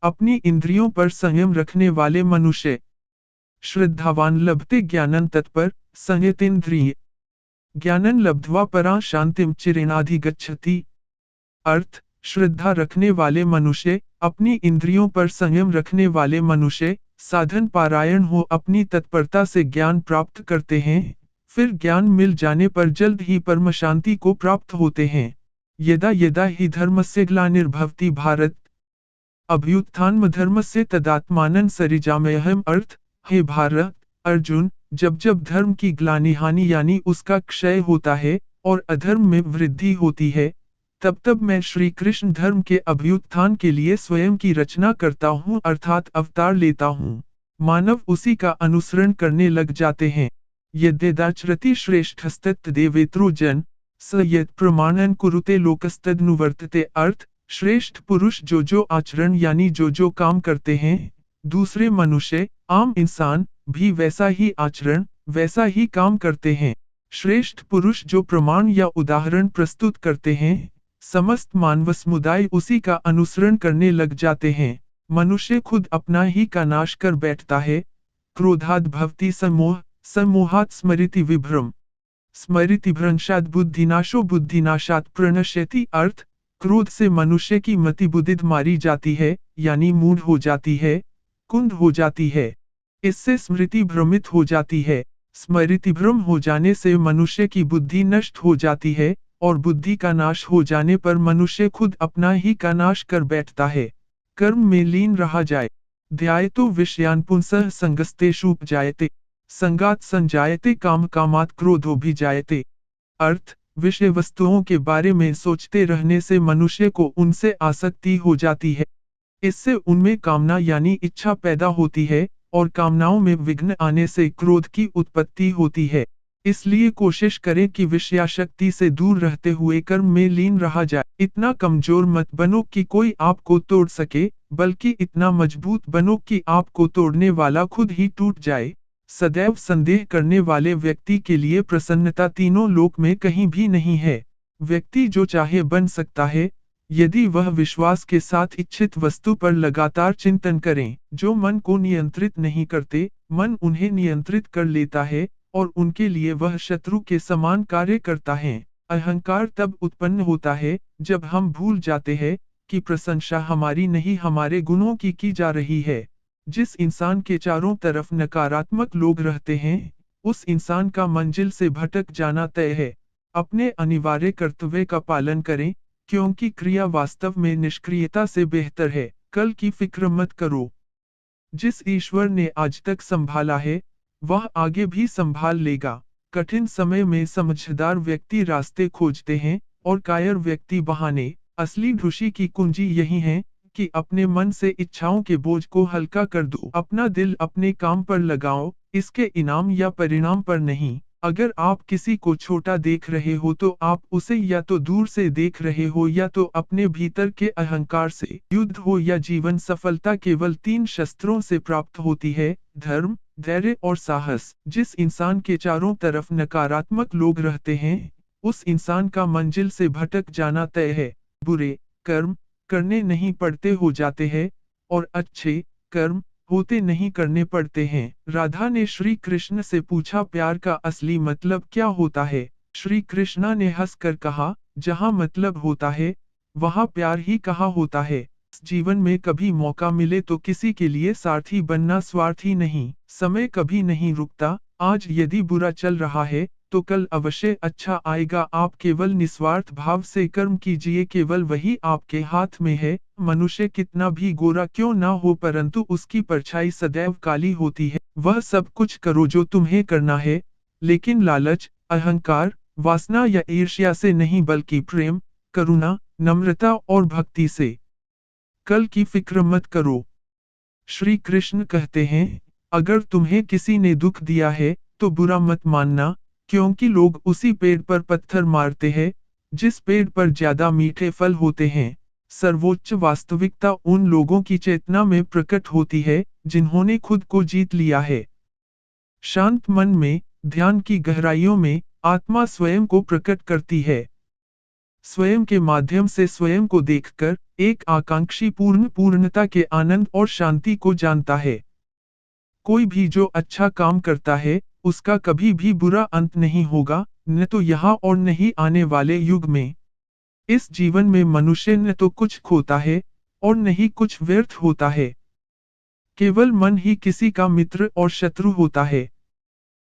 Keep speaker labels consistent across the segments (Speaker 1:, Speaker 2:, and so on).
Speaker 1: अपनी इंद्रियों पर संयम रखने वाले मनुष्य। श्रद्धावान लभते ज्ञानन तत्पर, संयतेन्द्रिय। ज्ञानन लब्ध्वा परां शांतिम चिरेणाधिगच्छति। अर्थ, श्रद्धा रखने वाले मनुष्य, अपनी इंद्रियों पर संयम रखने वाले मनुष्य, साधन पारायण हो अपनी तत्परता से ज्ञान प्राप्त करते हैं, फिर ज्ञान मिल जाने पर जल्द ही परम शांति को प्राप्त होते हैं। यदा यदा हि धर्मस्य ग्लानिर्भवति भारत, अभ्युत्थानमधर्मस्य तदात्मानं सृजाम्यहम्। अर्थ, हे भारत अर्जुन, जब जब धर्म की ग्लानि हानि यानी उसका क्षय होता है और अधर्म में वृद्धि होती है, तब तब मैं श्री कृष्ण धर्म के अभ्युत्थान के लिए स्वयं की रचना करता हूँ अर्थात अवतार लेता हूँ। मानव उसी का अनुसरण करने लग जाते हैं। यद्यदाचरति श्रेष्ठस्तत्तदेवेतरो जन, स यत् प्रमाणन कुरुते लोकस्तदनुवर्तते। अर्थ, श्रेष्ठ पुरुष जो जो आचरण यानी जो जो काम करते हैं, दूसरे मनुष्य आम इंसान भी वैसा ही आचरण वैसा ही काम करते हैं। श्रेष्ठ पुरुष जो प्रमाण या उदाहरण प्रस्तुत करते हैं, समस्त मानव समुदाय उसी का अनुसरण करने लग जाते हैं। मनुष्य खुद अपना ही का नाश कर बैठता है। क्रोधाद् भवति सम्मोह, सम्मोहात् स्मृति विभ्रम, स्मृति भ्रंशात् बुद्धिनाशो, बुद्धिनाशात् प्रणश्यति। अर्थ, क्रोध से मनुष्य की मति बुद्धिद मारी जाती है यानी मूढ़ हो जाती है, कुंद हो जाती है। इससे स्मृति भ्रमित हो जाती है। स्मृति भ्रम हो जाने से मनुष्य की बुद्धि नष्ट हो जाती है और बुद्धि का नाश हो जाने पर मनुष्य खुद अपना ही का नाश कर बैठता है। कर्म में लीन रहा जाए। ध्यायतो विषयान् पुंसः संगस्तेषुपजायते, संगात् संजायते काम कामात् क्रोधोऽभिजायते। अर्थ, विषय वस्तुओं के बारे में सोचते रहने से मनुष्य को उनसे आसक्ति हो जाती है। इससे उनमें कामना यानी इच्छा पैदा होती है और कामनाओं में विघ्न आने से क्रोध की उत्पत्ति होती है। इसलिए कोशिश करें कि विषयाशक्ति से दूर रहते हुए कर्म में लीन रहा जाए। इतना कमजोर मत बनो कि कोई आपको तोड़ सके, बल्कि इतना मजबूत बनो कि आपको तोड़ने वाला खुद ही टूट जाए। सदैव संदेह करने वाले व्यक्ति के लिए प्रसन्नता तीनों लोक में कहीं भी नहीं है। व्यक्ति जो चाहे बन सकता है, यदि वह विश्वास के साथ इच्छित वस्तु पर लगातार चिंतन करें। जो मन को नियंत्रित नहीं करते, मन उन्हें नियंत्रित कर लेता है और उनके लिए वह शत्रु के समान कार्य करता है। अहंकार तब उत्पन्न होता है जब हम भूल जाते हैं कि प्रशंसा हमारी नहीं हमारे गुणों की जा रही है। जिस इंसान के चारों तरफ नकारात्मक लोग रहते हैं, उस इंसान का मंजिल से भटक जाना तय है। अपने अनिवार्य कर्तव्य का पालन करें, क्योंकि क्रिया वास्तव में निष्क्रियता से बेहतर है। कल की फिक्र मत करो। जिस ईश्वर ने आज तक संभाला है, वह आगे भी संभाल लेगा। कठिन समय में समझदार व्यक्ति रास्ते खोजते हैं और कायर व्यक्ति बहाने। असली खुशी की कुंजी यही है कि अपने मन से इच्छाओं के बोझ को हल्का कर दो। अपना दिल अपने काम पर लगाओ, इसके इनाम या परिणाम पर नहीं। अगर आप किसी को छोटा देख रहे हो तो आप उसे या तो दूर से देख रहे हो या तो अपने भीतर के अहंकार से। युद्ध हो या जीवन सफलता केवल 3 शस्त्रों से प्राप्त होती है, धर्म, धैर्य और साहस। जिस इंसान के चारों तरफ नकारात्मक लोग रहते हैं, उस इंसान का मंजिल से भटक जाना तय है। बुरे कर्म करने नहीं पड़ते हो जाते हैं और अच्छे कर्म होते नहीं करने पड़ते हैं। राधा ने श्री कृष्ण से पूछा, प्यार का असली मतलब क्या होता है? श्री कृष्णा ने हंसकर कहा, जहाँ मतलब होता है, वहाँ प्यार ही कहाँ होता है। जीवन में कभी मौका मिले तो किसी के लिए सारथी बनना स्वार्थी नहीं। समय कभी नहीं रुकता। आज यदि बुरा चल रहा है तो कल अवश्य अच्छा आएगा। आप केवल निस्वार्थ भाव से कर्म कीजिए, केवल वही आपके हाथ में है। मनुष्य कितना भी गोरा क्यों ना हो, परंतु उसकी परछाई सदैव काली होती है। वह सब कुछ करो जो तुम्हें करना है, लेकिन लालच, अहंकार, वासना या ईर्ष्या से नहीं, बल्कि प्रेम, करुणा, नम्रता और भक्ति से। कल की फिक्र मत करो। श्री कृष्ण कहते हैं, अगर तुम्हें किसी ने दुख दिया है तो बुरा मत मानना, क्योंकि लोग उसी पेड़ पर पत्थर मारते हैं जिस पेड़ पर ज्यादा मीठे फल होते हैं। सर्वोच्च वास्तविकता उन लोगों की चेतना में प्रकट होती है जिन्होंने खुद को जीत लिया है। शांत मन में, ध्यान की गहराइयों में आत्मा स्वयं को प्रकट करती है। स्वयं के माध्यम से स्वयं को देखकर एक आकांक्षी पूर्णता के आनंद और शांति को जानता है। कोई भी जो अच्छा काम करता है, उसका कभी भी बुरा अंत नहीं होगा, न तो यहाँ और न ही आने वाले युग में। इस जीवन में मनुष्य न तो कुछ खोता है, और न ही कुछ व्यर्थ होता है। केवल मन ही किसी का मित्र और शत्रु होता है।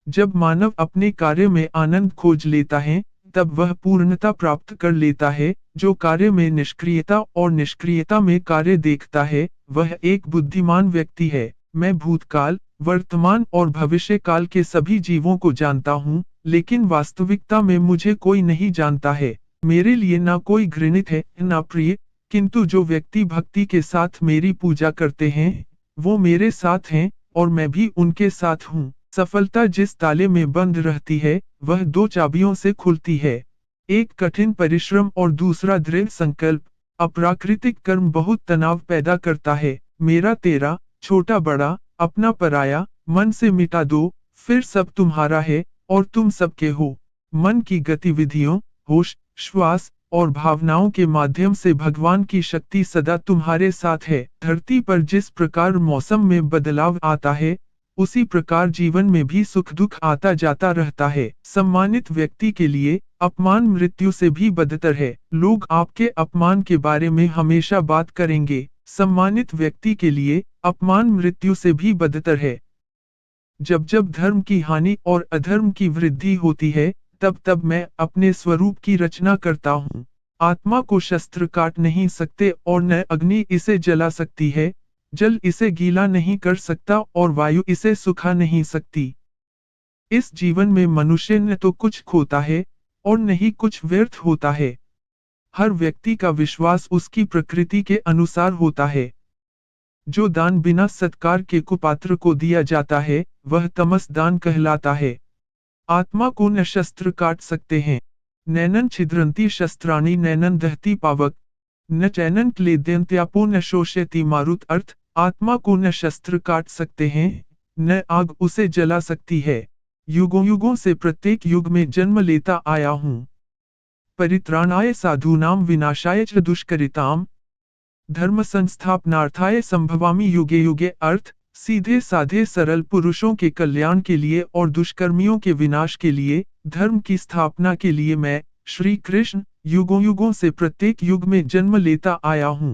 Speaker 1: जब मानव अपने कार्य में आनंद खोज लेता है, तब वह पूर्णता प्राप्त कर लेता है। जो कार्य में निष्क्रियता और निष्क्रियता में कार्य देखता है, वह एक बुद्धिमान व्यक्ति है। मैं भूतकाल, वर्तमान और भविष्य काल के सभी जीवों को जानता हूँ, लेकिन वास्तविकता में मुझे कोई नहीं जानता है। मेरे लिए ना कोई घृणित है, ना प्रिय, किंतु जो व्यक्ति भक्ति के साथ मेरी पूजा करते हैं, वो मेरे साथ हैं, और मैं भी उनके साथ हूँ। सफलता जिस ताले में बंद रहती है, वह दो चाबियों से खुलती है। एक कठिन परिश्रम और दूसरा दृढ़ संकल्प। अप्राकृतिक कर्म बहुत तनाव पैदा करता है। मेरा तेरा, छोटा बड़ा, अपना पराया, मन से मिटा दो, फिर सब तुम्हारा है, और तुम सबके हो। मन की गतिविधियों, होश, श्वास और भावनाओं के माध्यम से भगवान की शक्ति सदा तुम्हारे साथ है। धरती पर जिस प्रकार मौसम में बदलाव आता है, उसी प्रकार जीवन में भी सुख दुख आता जाता रहता है। सम्मानित व्यक्ति के लिए अपमान मृत्यु से भी बदतर है। लोग आपके अपमान के बारे में हमेशा बात करेंगे। सम्मानित व्यक्ति के लिए अपमान मृत्यु से भी बदतर है। जब जब धर्म की हानि और अधर्म की वृद्धि होती है, तब तब मैं अपने स्वरूप की रचना करता हूँ। आत्मा को शस्त्र काट नहीं सकते और न अग्नि इसे जला सकती है। जल इसे गीला नहीं कर सकता और वायु इसे सुखा नहीं सकती। इस जीवन में मनुष्य न तो कुछ खोता है, और न ही कुछ व्यर्थ होता है। हर व्यक्ति का विश्वास उसकी प्रकृति के अनुसार होता है। जो दान बिना सत्कार के कुपात्र को दिया जाता है, वह तमस दान कहलाता है। आत्मा को न शस्त्र काट सकते हैं। नैनन छिद्रंती शस्त्राणि नैनन दहती पावक, न चैनन क्लेद्यंत्यापो न शोषयति मारुत। अर्थ, आत्मा को न शस्त्र काट सकते हैं, न आग उसे जला सकती है। युगों युगों से प्रत्येक युग में जन्म लेता आया हूँ। परित्राणाय साधूनां विनाशाय च दुष्कृताम्, धर्म संस्थापनार्थाय संभवामि युगे युगे। अर्थ, सीधे साधे सरल पुरुषों के कल्याण के लिए और दुष्कर्मियों के विनाश के लिए, धर्म की स्थापना के लिए मैं, श्री कृष्ण, युगों युगों से प्रत्येक युग में जन्म लेता आया हूँ।